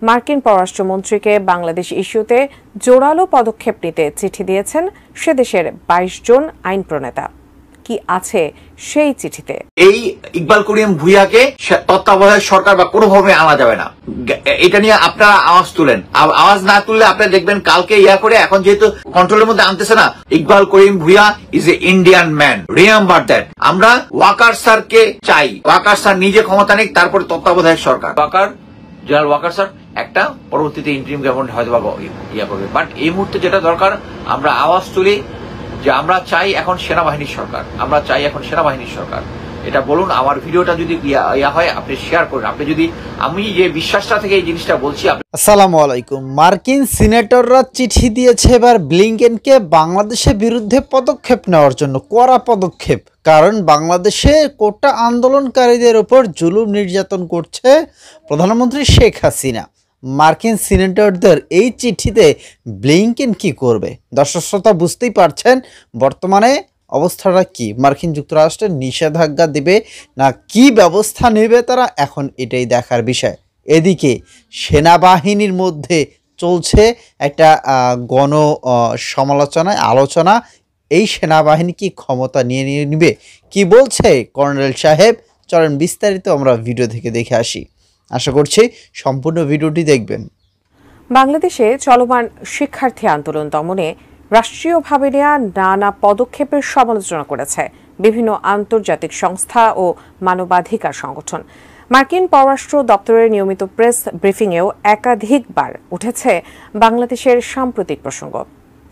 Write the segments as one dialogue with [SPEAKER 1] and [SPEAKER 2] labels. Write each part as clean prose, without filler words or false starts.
[SPEAKER 1] মার্কিন পররাষ্ট্রমন্ত্রীকে বাংলাদেশ ইস্যুতে জোরালো পদক্ষেপ নিতে চিঠি দিয়েছেন সে দেশের ২২ জন আইন প্রণেতা। কি আছে সেই চিঠিতে?
[SPEAKER 2] এই ইকবাল করিম ভূঁইয়াকে তত্ত্বাবধায়ক সরকার বা কোনোভাবে আনা যাবে না, এটা নিয়ে আপনারা আওয়াজ তুলেন। আওয়াজ না তুললে আপনারা দেখবেন কালকে করে, এখন যেহেতু কন্ট্রোলের মধ্যে আনতেছে না, Iqbal Karim Bhuiyan is a Indian man, remember that. আমরা ওয়াকার স্যারকে চাই, ওয়াকার স্যার নিজে ক্ষমতা নেই, তারপরে তত্ত্বাবধায়ক সরকার। জেনারেল ওয়াকার স্যার একটা পরবর্তীতে ইন্টারিম গভর্নমেন্ট হয়তো করবে, বাট এই মুহূর্তে যেটা দরকার, আমরা আওয়াজ তুলি যে আমরা চাই এখন সেনাবাহিনীর সরকার, আমরা চাই এখন সেনাবাহিনীর সরকার। এটা বলুন। আমার ভিডিওটা যদি হয় আপনি শেয়ার করুন। আপনি যদি, আমি যে বিশ্বাসটা থেকে এই জিনিসটা বলছি।
[SPEAKER 3] আসসালামু আলাইকুম। মার্কিন সিনেটররা চিঠি দিয়েছে এবার ব্লিংকেনকে বাংলাদেশের বিরুদ্ধে পদক্ষেপ নেওয়ার জন্য, কড়া পদক্ষেপ। কারণ বাংলাদেশে কোটা আন্দোলনকারীদের উপর জুলুম নির্যাতন করছে প্রধানমন্ত্রী শেখ হাসিনা। মার্কিন সিনেটরদের এই চিঠিতে ব্লিংকেন কি করবে? দর্শক শ্রোতা বুঝতেই পারছেন বর্তমানে অবস্থাটা কি। মার্কিন যুক্তরাষ্ট্রের নিষেধাজ্ঞা দিবে না কি ব্যবস্থা নেবে তারা, এখন এটাই দেখার বিষয়। এদিকে সেনাবাহিনীর মধ্যে চলছে একটা গণ সমালোচনায় আলোচনা, এই সেনাবাহিনী কি ক্ষমতা নিয়ে নিবে, কি বলছে কর্নেল সাহেব। চলেন বিস্তারিত আমরা ভিডিও থেকে দেখে আসি। আশা করছি সম্পূর্ণ ভিডিওটি দেখবেন।
[SPEAKER 1] বাংলাদেশে চলমান শিক্ষার্থী আন্দোলন দমনে রাষ্ট্রীয়ভাবে নেওয়া নানা পদক্ষেপের সমালোচনা করেছে বিভিন্ন আন্তর্জাতিক সংস্থা ও মানবাধিকার সংগঠন। মার্কিন পররাষ্ট্র দপ্তরের নিয়মিত প্রেস ব্রিফিংয়েও একাধিকবার উঠেছে বাংলাদেশের সাম্প্রতিক প্রসঙ্গ।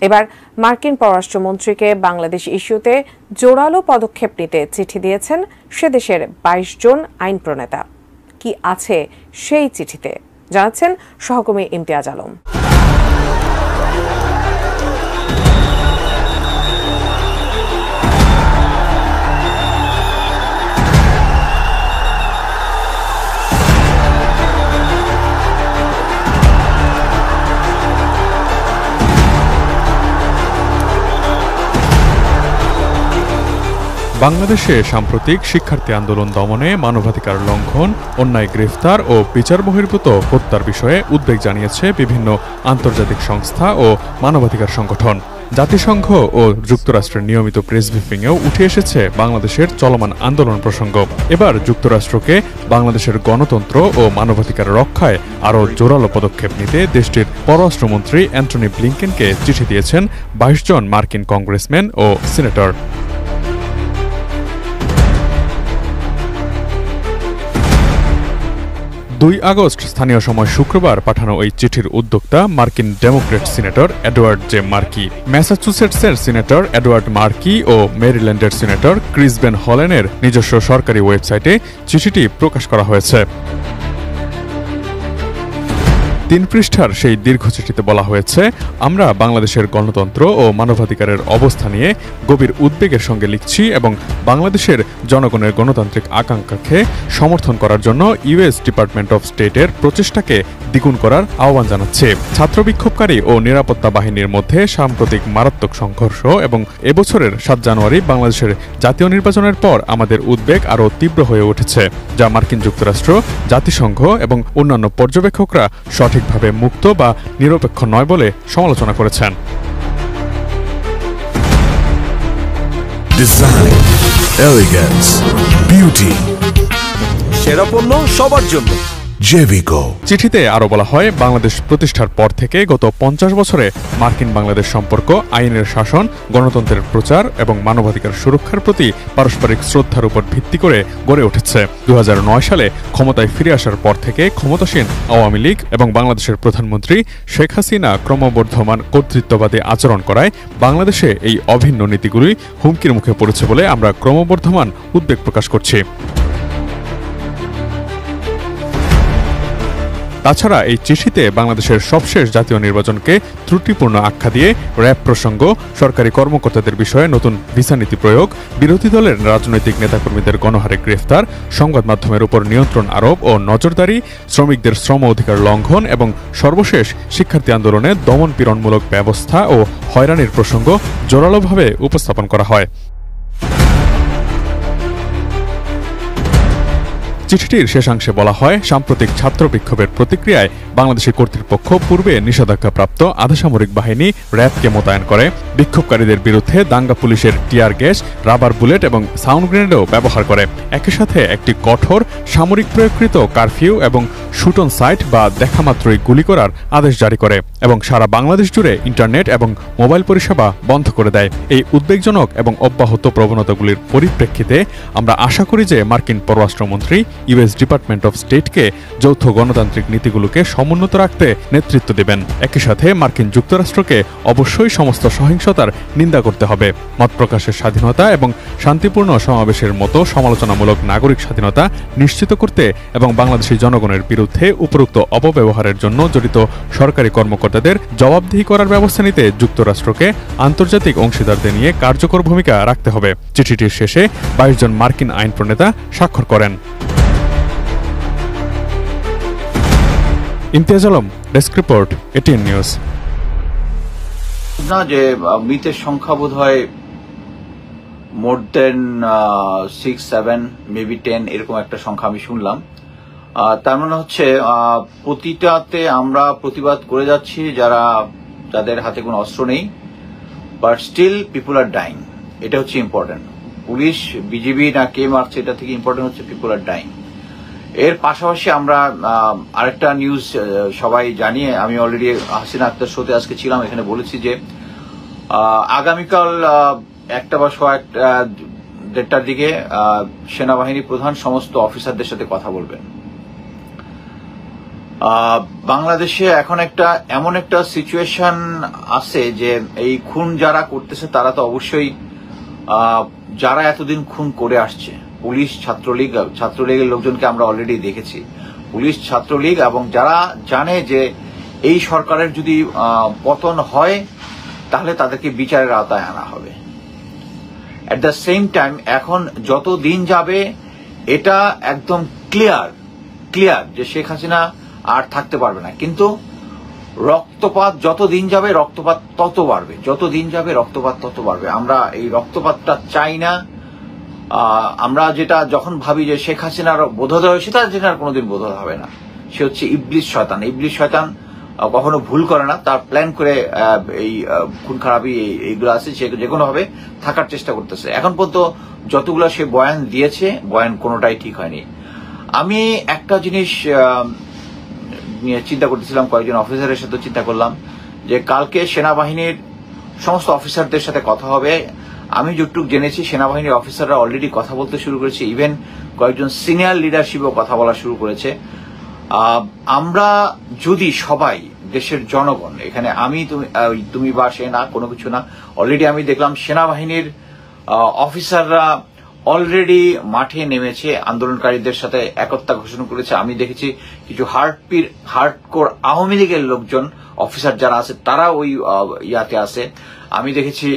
[SPEAKER 1] এবার মার্কিন পররাষ্ট্রমন্ত্রীকে বাংলাদেশ ইস্যুতে জোরালো পদক্ষেপ নিতে চিঠি দিয়েছেন সে দেশের ২২ জন আইন প্রণেতা। কি আছে সেই চিঠিতে জানাচ্ছেন সহকর্মী ইমতিয়াজ আলম।
[SPEAKER 4] বাংলাদেশে সাম্প্রতিক শিক্ষার্থী আন্দোলন দমনে মানবাধিকার লঙ্ঘন, অন্যায় গ্রেফতার ও বিচার বহির্ভূত হত্যার বিষয়ে উদ্বেগ জানিয়েছে বিভিন্ন আন্তর্জাতিক সংস্থা ও মানবাধিকার সংগঠন। জাতিসংঘ ও যুক্তরাষ্ট্রের নিয়মিত প্রেস ব্রিফিংয়েও উঠে এসেছে বাংলাদেশের চলমান আন্দোলন প্রসঙ্গ। এবার যুক্তরাষ্ট্রকে বাংলাদেশের গণতন্ত্র ও মানবাধিকার রক্ষায় আরও জোরালো পদক্ষেপ নিতে দেশটির পররাষ্ট্রমন্ত্রী অ্যান্টনি ব্লিংকেনকে চিঠি দিয়েছেন ২২ জন মার্কিন কংগ্রেসম্যান ও সিনেটর। ২ আগস্ট স্থানীয় সময় শুক্রবার পাঠানো ওই চিঠির উদ্যোক্তা মার্কিন democrat senator Edward J Markey. ম্যাসাচুসেটসের সিনেটর এডওয়ার্ড মার্কি ও মেরিল্যান্ডের সিনেটর ক্রিস বেন হলেনের নিজস্ব সরকারি ওয়েবসাইটে চিঠিটি প্রকাশ করা হয়েছে। ৩ পৃষ্ঠার সেই দীর্ঘ চিঠিতে বলা হয়েছে, আমরা বাংলাদেশের গণতন্ত্র ও মানবাধিকারের অবস্থা নিয়ে গভীর উদ্বেগের সঙ্গে লিখছি এবং বাংলাদেশের জনগণের গণতান্ত্রিক আকাঙ্ক্ষাকে সমর্থন করার জন্য ইউএস ডিপার্টমেন্ট অফ স্টেটের প্রচেষ্টাকে দ্বিগুণ করার আহ্বান জানাচ্ছে। ছাত্র বিক্ষোভকারী ও নিরাপত্তা বাহিনীর মধ্যে সাম্প্রতিক মারাত্মক সংঘর্ষ এবং এবছরের ৭ জানুয়ারি বাংলাদেশের জাতীয় নির্বাচনের পর আমাদের উদ্বেগ আরও তীব্র হয়ে উঠেছে, যা মার্কিন যুক্তরাষ্ট্র, জাতিসংঘ এবং অন্যান্য পর্যবেক্ষকরা সঠিকভাবে মুক্ত বা নিরপেক্ষ নয় বলে সমালোচনা করেছেন।
[SPEAKER 5] ডিজাইন, এলিগেন্স, বিউটি, সেরা পণ্য সবার জন্য জেভিকো।
[SPEAKER 4] চিঠিতে আরও বলা হয়, বাংলাদেশ প্রতিষ্ঠার পর থেকে গত ৫০ বছরে মার্কিন বাংলাদেশ সম্পর্ক আইনের শাসন, গণতন্ত্রের প্রচার এবং মানবাধিকার সুরক্ষার প্রতি পারস্পরিক শ্রদ্ধার উপর ভিত্তি করে গড়ে উঠেছে। ২০০৯ সালে ক্ষমতায় ফিরে আসার পর থেকে ক্ষমতাসীন আওয়ামী লীগ এবং বাংলাদেশের প্রধানমন্ত্রী শেখ হাসিনা ক্রমবর্ধমান কর্তৃত্ববাদী আচরণ করায় বাংলাদেশে এই অভিন্ন নীতিগুলি হুমকির মুখে পড়েছে বলে আমরা ক্রমবর্ধমান উদ্বেগ প্রকাশ করছি। তাছাড়া এই চিঠিতে বাংলাদেশের সবশেষ জাতীয় নির্বাচনকে ত্রুটিপূর্ণ আখ্যা দিয়ে র‍্যাব প্রসঙ্গ, সরকারি কর্মকর্তাদের বিষয়ে নতুন ভিসা নীতি প্রয়োগ, বিরোধী দলের রাজনৈতিক নেতাকর্মীদের গণহারে গ্রেফতার, সংবাদ মাধ্যমের উপর নিয়ন্ত্রণ আরোপ ও নজরদারি, শ্রমিকদের শ্রম অধিকার লঙ্ঘন এবং সর্বশেষ শিক্ষার্থী আন্দোলনে দমন পীড়নমূলক ব্যবস্থা ও হয়রানির প্রসঙ্গ জোরালোভাবে উপস্থাপন করা হয়। চিঠিটির শেষাংশে বলা হয়, সাম্প্রতিক ছাত্র বিক্ষোভের প্রতিক্রিয়ায় বাংলাদেশি কর্তৃপক্ষ পূর্বে নিষেধাজ্ঞাপ্রাপ্ত আধাসামরিক বাহিনী র্যাবকে মোতায়েন করে। বিক্ষোভকারীদের বিরুদ্ধে দাঙ্গা পুলিশের টিয়ার গ্যাস, রাবার বুলেট এবং সাউন্ড গ্রেনেডও ব্যবহার করে। একই সাথে একটি কঠোর সামরিক প্রয়োগকৃত কারফিউ এবং শুট অন সাইট বা দেখামাত্রই গুলি করার আদেশ জারি করে এবং সারা বাংলাদেশ জুড়ে ইন্টারনেট এবং মোবাইল পরিষেবা বন্ধ করে দেয়। এই উদ্বেগজনক এবং অব্যাহত প্রবণতাগুলির পরিপ্রেক্ষিতে আমরা আশা করি যে মার্কিন পররাষ্ট্রমন্ত্রী ইউএস ডিপার্টমেন্ট অফ স্টেটকে যৌথ গণতান্ত্রিক নীতিগুলোকে সমুন্নত রাখতে নেতৃত্ব দেবেন। একই সাথে মার্কিন যুক্তরাষ্ট্রকে অবশ্যই সমস্ত সহিংসতার নিন্দা করতে হবে। মত প্রকাশের স্বাধীনতা এবং শান্তিপূর্ণ সমাবেশের মতো সমালোচনামূলক নাগরিক স্বাধীনতা নিশ্চিত করতে এবং বাংলাদেশী জনগণের বিরুদ্ধে উপরোক্ত অপব্যবহারের জন্য জড়িত সরকারি কর্মকর্তাদের জবাবদিহি করার ব্যবস্থা নিতে যুক্তরাষ্ট্রকে আন্তর্জাতিক অংশীদারদের নিয়ে কার্যকর ভূমিকা রাখতে হবে। চিঠিটির শেষে 22 জন মার্কিন আইন প্রণেতা স্বাক্ষর করেন। Imtiaz Alam, desk report, ATN news.
[SPEAKER 2] না যে মৃতের সংখ্যা বোধ হয় মোর দেন 6, 7, মেবি 10 এরকম একটা সংখ্যা আমি শুনলাম। তার মানে হচ্ছে প্রতিটাতে আমরা প্রতিবাদ করে যাচ্ছি যাদের হাতে কোনো অস্ত্র নেই, but still people are dying. এটা হচ্ছে ইম্পর্টেন্ট। পুলিশ, বিজিবি না কে মারছে এটা থেকে ইম্পর্টেন্ট হচ্ছে পিপুল আর ডাইং। এর পাশাপাশি আমরা আরেকটা নিউজ সবাই জানিয়ে, আমি অলরেডি হাসিনা আক্তার শোতে আজকে ছিলাম, এখানে বলেছি যে আগামীকাল 1টা বা 1:30টার দিকে সেনাবাহিনী প্রধান সমস্ত অফিসারদের সাথে কথা বলবেন। বাংলাদেশে এখন এমন একটা সিচুয়েশন আছে যে এই খুন যারা করতেছে তারা তো অবশ্যই যারা এতদিন খুন করে আসছে, পুলিশ, ছাত্রলীগের লোকজনকে আমরা অলরেডি দেখেছি। পুলিশ, ছাত্রলীগ এবং যারা জানে যে এই সরকারের যদি পতন হয় তাহলে তাদেরকে বিচারের আওতায় আনা হবে। এট দ্য সেম টাইম এখন যত দিন যাবে এটা একদম ক্লিয়ার যে শেখ হাসিনা আর থাকতে পারবে না। কিন্তু রক্তপাত যত দিন যাবে রক্তপাত তত বাড়বে, যত দিন যাবে রক্তপাত তত বাড়বে। আমরা এই রক্তপাতটা চাই না। আমরা যেটা যখন ভাবি যে শেখ হাসিনার বোধোদয় হয়েছে, তার যেটা কোনোদিন বোধোদয় হবে না। সে হচ্ছে ইবলিস শয়তান। ইবলিস শয়তান কখনো ভুল করে না, তার প্ল্যান করে এই খুন খারাপি এইগুলো আছে, সে যে কোনো ভাবে থাকার চেষ্টা করতেছে। এখন পর্যন্ত যতগুলো সে বয়ান দিয়েছে, বয়ান কোনোটাই ঠিক হয়নি। আমি একটা জিনিস নিয়ে চিন্তা করতেছিলাম, কয়েকজন অফিসারের সাথে চিন্তা করলাম যে কালকে সেনাবাহিনীর সমস্ত অফিসারদের সাথে কথা হবে। আমি যতটুকু জেনেছি সেনাবাহিনীর অফিসাররা অলরেডি কথা বলতে শুরু করেছে, ইভেন কয়েকজন সিনিয়র লিডারশিপও কথা বলা শুরু করেছে। আমরা যদি সবাই, দেশের জনগণ, এখানে তুমি বা সে না, কোনো কিছু না, অলরেডি আমি দেখলাম সেনাবাহিনীর অফিসাররা অলরেডি মাঠে নেমেছে, আন্দোলনকারীদের সাথে একতা ঘোষণা করেছে। আমি দেখেছি কিছু হার্ডকোর আওয়ামী লীগের লোকজন, অফিসার যারা আছে তারা ওই ইয়াতে আছে। আমি দেখেছি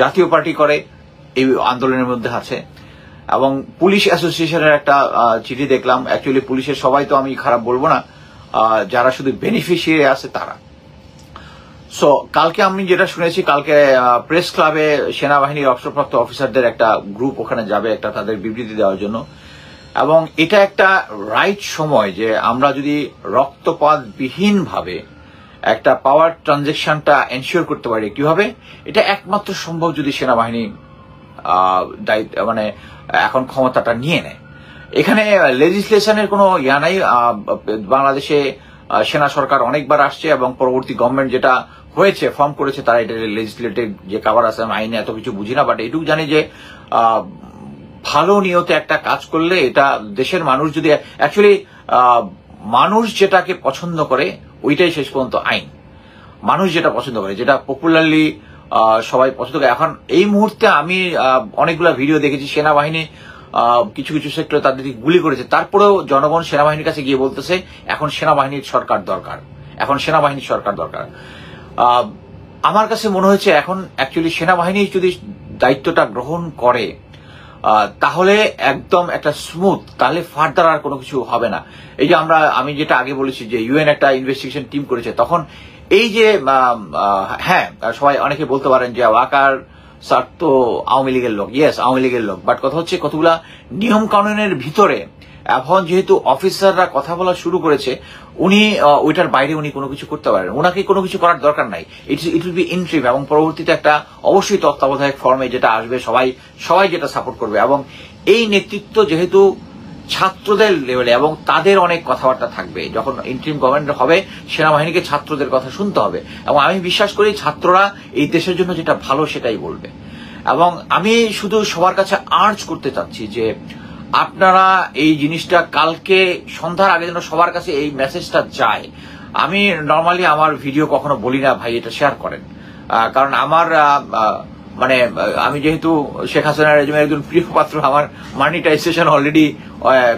[SPEAKER 2] জাতীয় পার্টি করে এই আন্দোলনের মধ্যে আছে, এবং পুলিশ অ্যাসোসিয়েশনের একটা চিঠি দেখলাম। অ্যাকচুয়ালি পুলিশের সবাই তো আমি খারাপ বলবো না, যারা শুধু বেনিফিশিয়ারি আছে তারা। সো কালকে আমি যেটা শুনেছি, কালকে প্রেস ক্লাবে সেনাবাহিনীর অবসরপ্রাপ্ত অফিসারদের একটা গ্রুপ ওখানে যাবে একটা তাদের বিবৃতি দেওয়ার জন্য, এবং এটা একটা রাইট সময় যে আমরা যদি রক্তপাতবিহীন ভাবে একটা পাওয়ার ট্রানজেকশনটা এনশিওর করতে পারি। কিভাবে? এটা একমাত্র সম্ভব যদি সেনাবাহিনী এখন ক্ষমতাটা নিয়ে নেয়। এখানে লেজিসলেশনের কোনো ইয়া নাই। বাংলাদেশে সেনা সরকার অনেকবার আসছে এবং পরবর্তী গভর্নমেন্ট যেটা হয়েছে, ফর্ম করেছে, তারা এটা লেজিসলেটিভ যে কাভার আছে, আমি আইনে এত কিছু বুঝি না, বাট এটুকু জানি যে ভালো নিয়তে একটা কাজ করলে এটা দেশের মানুষ যদি অ্যাকচুয়ালি মানুষ যেটাকে পছন্দ করে ওইটাই শেষ পর্যন্ত আইন। মানুষ যেটা পছন্দ করে, যেটা পপুলারলি সবাই পছন্দ করে। এখন এই মুহূর্তে আমি অনেকগুলো ভিডিও দেখেছি, সেনাবাহিনী কিছু কিছু সেক্টরে তাদেরকে গুলি করেছে, তারপরেও জনগণ সেনাবাহিনীর কাছে গিয়ে বলতেছে এখন সেনাবাহিনীর সরকার দরকার, এখন সেনাবাহিনীর সরকার দরকার। আমার কাছে মনে হয়েছে এখন অ্যাকচুয়ালি সেনাবাহিনী যদি দায়িত্বটা গ্রহণ করে তাহলে একদম একটা স্মুথ, তাহলে ফার্দার আর কোনো কিছু হবে না। এই যে আমি যেটা আগে বলেছি যে ইউএন একটা ইনভেস্টিগেশন টিম করেছে, তখন এই যে হ্যাঁ সবাই অনেকে বলতে পারেন যে ওয়াকার স্যার তো আওয়ামী লীগের লোক, ইয়েস আওয়ামী লীগের লোক, বাট কথা হচ্ছে কতগুলা নিয়ম কানুনের ভিতরে এখন যেহেতু অফিসাররা কথা বলা শুরু করেছে, উনি ওইটার বাইরে উনি কোনো কিছু করতে পারেন, ওনাকে কোনো কিছু করার দরকার নাই। ইট উইল বি ইন্ট্রিম, এবং পরবর্তীতে একটা অবশ্যই তত্ত্বাবধায়ক ফর্মে যেটা আসবে, সবাই যেটা সাপোর্ট করবে। এবং এই নেতৃত্ব যেহেতু ছাত্রদের লেভেলে, এবং তাদের অনেক কথাবার্তা থাকবে যখন ইন্টারিম গভর্নমেন্ট হবে, সেনাবাহিনীকে ছাত্রদের কথা শুনতে হবে। এবং আমি বিশ্বাস করি ছাত্ররা এই দেশের জন্য যেটা ভালো সেটাই বলবে। এবং আমি শুধু সবার কাছে আর্জ করতে চাচ্ছি যে আপনারা এই জিনিসটা কালকে সন্ধ্যার আগে যেন সবার কাছে এই মেসেজটা যায়। আমি নর্মালি আমার ভিডিও কখনো বলি না ভাই এটা শেয়ার করেন, কারণ আমার মানে আমি যেহেতু শেখ হাসিনার রেজিমের একজন প্রিয় পাত্র, আমার মনিটাইজেশন অলরেডি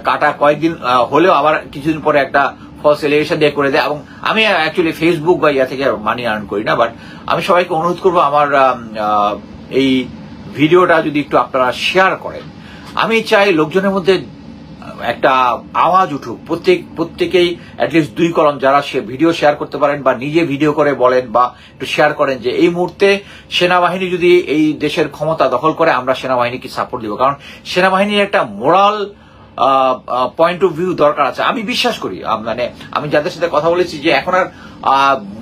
[SPEAKER 2] কাটা কয়েকদিন হলেও আবার কিছুদিন পরে একটা ফলস এলিগেশন দিয়ে করে দেয়। এবং আমি অ্যাকচুয়ালি ফেসবুক বা ইয়া থেকে মানি আর্ন করি না, বাট আমি সবাইকে অনুরোধ করবো আমার এই ভিডিওটা যদি একটু আপনারা শেয়ার করেন। আমি চাই লোকজনের মধ্যে একটা আওয়াজ উঠুক, প্রত্যেকেই অ্যাটলিস্ট 2 কলম যারা ভিডিও শেয়ার করতে পারেন বা নিজে ভিডিও করে বলেন বা একটু শেয়ার করেন যে এই মুহূর্তে সেনাবাহিনী যদি এই দেশের ক্ষমতা দখল করে আমরা সেনাবাহিনীকে সাপোর্ট দিব। কারণ সেনাবাহিনীর একটা মোরাল পয়েন্ট অফ ভিউ দরকার আছে। আমি বিশ্বাস করি, মানে আমি যাদের সাথে কথা বলেছি যে এখন আর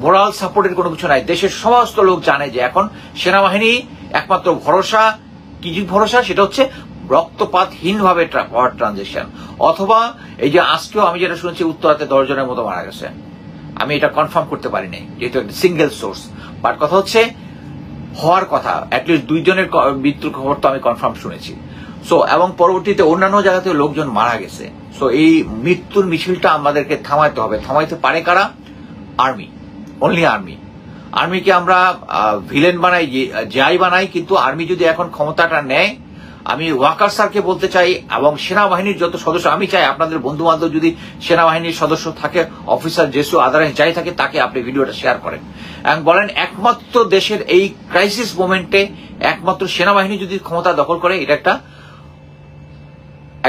[SPEAKER 2] মোরাল সাপোর্টের কোনো কিছু নাই। দেশের সমস্ত লোক জানে যে এখন সেনাবাহিনী একমাত্র ভরসা, কি ভরসা, সেটা হচ্ছে রক্তপাতহীন ভাবে পাওয়ার ট্রানজিশন। অথবা এই যে আজকেও আমি যেটা শুনেছি উত্তরাতে 10 জনের মতো মারা গেছে, আমি এটা কনফার্ম করতে পারি নাই যেহেতু একটা সিঙ্গেল সোর্স, বাট কথা হচ্ছে হওয়ার কথা অ্যাটলিস্ট 2 জনের মৃত্যুর খবর তো আমি কনফার্ম শুনেছি। সো এবং পরবর্তীতে অন্যান্য জায়গাতে লোকজন মারা গেছে। সো এই মৃত্যুর মিছিলটা আমাদেরকে থামাইতে হবে। থামাইতে পারে কারা? Army, only army. আর্মিকে আমরা ভিলেন বানাই, যাই বানাই, কিন্তু আর্মি যদি এখন ক্ষমতাটা নেয়, আমি ওয়াকার স্যারকে বলতে চাই এবং সেনাবাহিনীর যত সদস্য, আমি চাই আপনাদের বন্ধু বান্ধব যদি সেনাবাহিনীর সদস্য থাকে, অফিসার জেসু আদারাইজ যাই থাকে, তাকে আপনি ভিডিওটা শেয়ার করেন এবং বলেন একমাত্র দেশের এই ক্রাইসিস মোমেন্টে একমাত্র সেনাবাহিনী যদি ক্ষমতা দখল করে, এটা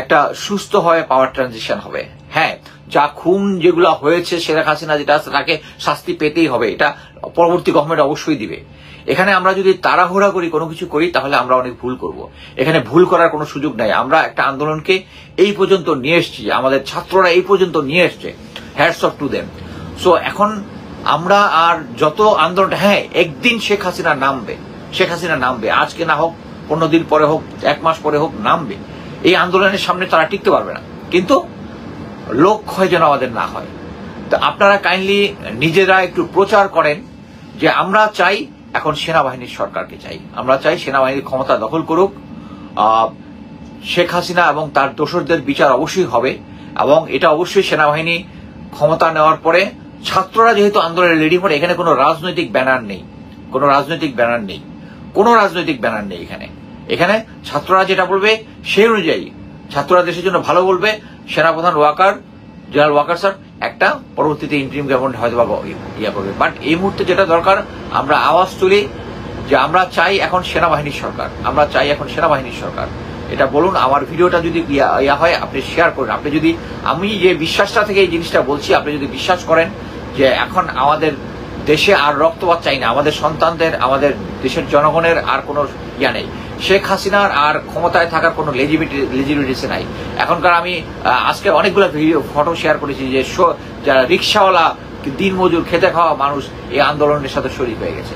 [SPEAKER 2] একটা সুস্থ হয়ে পাওয়ার ট্রানজিশন হবে। হ্যাঁ, যা খুন যেগুলো হয়েছে শেখ হাসিনা যেটা আছে তাকে শাস্তি পেতেই হবে, এটা পরবর্তী গভর্নমেন্ট অবশ্যই দিবে। এখানে আমরা যদি তাড়াহুড়া করি কোনো কিছু করি তাহলে আমরা অনেক ভুল করব। এখানে ভুল করার কোনো সুযোগ নাই। আমরা একটা আন্দোলনকে এই পর্যন্ত নিয়ে এসেছি, আমাদের ছাত্ররা এই পর্যন্ত নিয়ে এসছে, hats off to them. So এখন আমরা আর যত আন্দোলনটা, হ্যাঁ একদিন শেখ হাসিনা নামবে, আজকে না হোক, 15 দিন পরে হোক, 1 মাস পরে হোক, নামবে। এই আন্দোলনের সামনে তারা টিকতে পারবে না, কিন্তু লক্ষ্য যেন আমাদের না হয়। তো আপনারা কাইন্ডলি নিজেরা একটু প্রচার করেন যে আমরা চাই এখন সেনাবাহিনীর সরকারকে চাই, আমরা চাই সেনাবাহিনীর ক্ষমতা দখল করুক, শেখ হাসিনা এবং তার দোসরদের বিচার অবশ্যই হবে। এবং এটা অবশ্যই সেনাবাহিনী ক্ষমতা নেওয়ার পরে ছাত্ররা যেহেতু আন্দোলনে রেডি করে, এখানে কোনো রাজনৈতিক ব্যানার নেই, এখানে ছাত্ররা যেটা বলবে সেই অনুযায়ী ছাত্ররা দেশের জন্য ভালো বলবে। সেনাপ্রধান জেনারেল ওয়াকার স্যার একটা পরবর্তীতে ইন্টারিম গভর্নমেন্ট হয়তো বা ইয়া করবে, বাট এই মুহূর্তে যেটা দরকার আমরা আওয়াজ তুলি যে আমরা চাই এখন সেনাবাহিনীর সরকার, এটা বলুন। আমার ভিডিওটা যদি ইয়া হয় আপনি শেয়ার করুন। আপনি যদি, আমি যে বিশ্বাসটা থেকে এই জিনিসটা বলছি, আপনি যদি বিশ্বাস করেন যে এখন আমাদের দেশে আর রক্তপাত চাই না, আমাদের সন্তানদের, আমাদের দেশের জনগণের আর কোনো ইয়া নেই, শেখ হাসিনার আর ক্ষমতায় থাকার কোনো লেজিটিমেসি নাই। এখনকার আমি আজকে অনেকগুলো ফটো শেয়ার করেছি যে যারা রিক্সাওয়ালা, দিনমজুর, খেতে খাওয়া মানুষ এই আন্দোলনের সাথে শরীক হয়ে গেছে।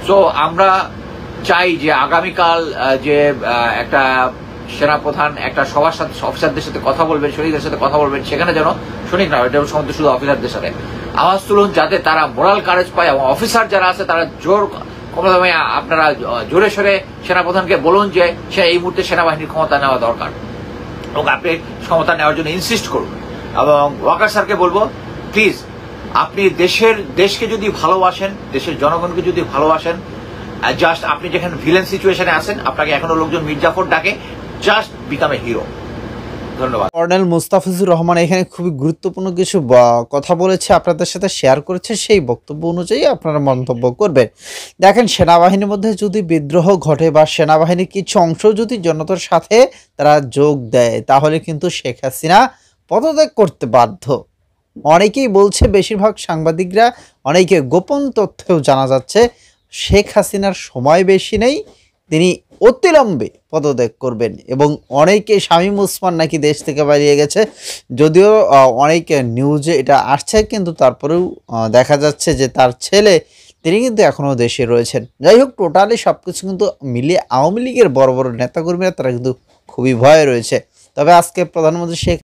[SPEAKER 2] সো আমরা চাই যে আগামীকাল যে একটা সেনাপ্রধান একটা সবার সাথে, অফিসারদের সাথে কথা বলবেন, সৈনিকদের সাথে কথা বলবেন, সেখানে যেন সৈনিক না, এটা সম্বন্ধে শুধু অফিসারদের সাথে আওয়াজ তুলুন যাতে তারা মোরাল কারেজ পায়। এবং অফিসার যারা আছে তারা আপনারা জোরে সরে সেনাপ্রধানকে বলুন যে সে এই মুহূর্তে সেনাবাহিনীর ক্ষমতা নেওয়া দরকার এবং আপনি ক্ষমতা নেওয়ার জন্য ইনসিস্ট করুন। এবং ওয়াকার স্যারকে বলবো প্লিজ আপনি দেশকে যদি ভালোবাসেন, দেশের জনগণকে যদি ভালোবাসেন, জাস্ট আপনি যেখানে ভিলেন সিচুয়েশনে আছেন, আপনাকে এখনো লোকজন মির্জাফর ডাকে, জাস্ট বিকাম এ হিরো। ধন্যবাদ।
[SPEAKER 3] কর্নেল মুস্তাফিজুর রহমান এখানে খুবই গুরুত্বপূর্ণ কিছু কথা বলেছে, আপনাদের সাথে শেয়ার করেছে, সেই বক্তব্য অনুযায়ী আপনারা মন্তব্য করবেন। দেখেন, সেনাবাহিনীর মধ্যে যদি বিদ্রোহ ঘটে বা সেনাবাহিনীর কিছু অংশ যদি জনতার সাথে তারা যোগ দেয়, তাহলে কিন্তু শেখ হাসিনা পদত্যাগ করতে বাধ্য। অনেকেই বলছে, বেশিরভাগ সাংবাদিকরা, অনেকে গোপন তথ্যেও জানা যাচ্ছে শেখ হাসিনার সময় বেশি নেই, তিনি অতিলম্বে পদত্যাগ করবেন। এবং অনেকে শামীম ওসমান নাকি দেশ থেকে পালিয়ে গেছে, যদিও অনেক নিউজে এটা আসছে, কিন্তু তারপরেও দেখা যাচ্ছে যে তার ছেলে তিনি কিন্তু এখনও দেশে রয়েছেন। যাই হোক, টোটালি সব কিছু কিন্তু মিলিয়ে আওয়ামী লীগের বড় বড় নেতাকর্মীরা তারা কিন্তু খুবই ভয়ে রয়েছে। তবে আজকে প্রধানমন্ত্রী শেখ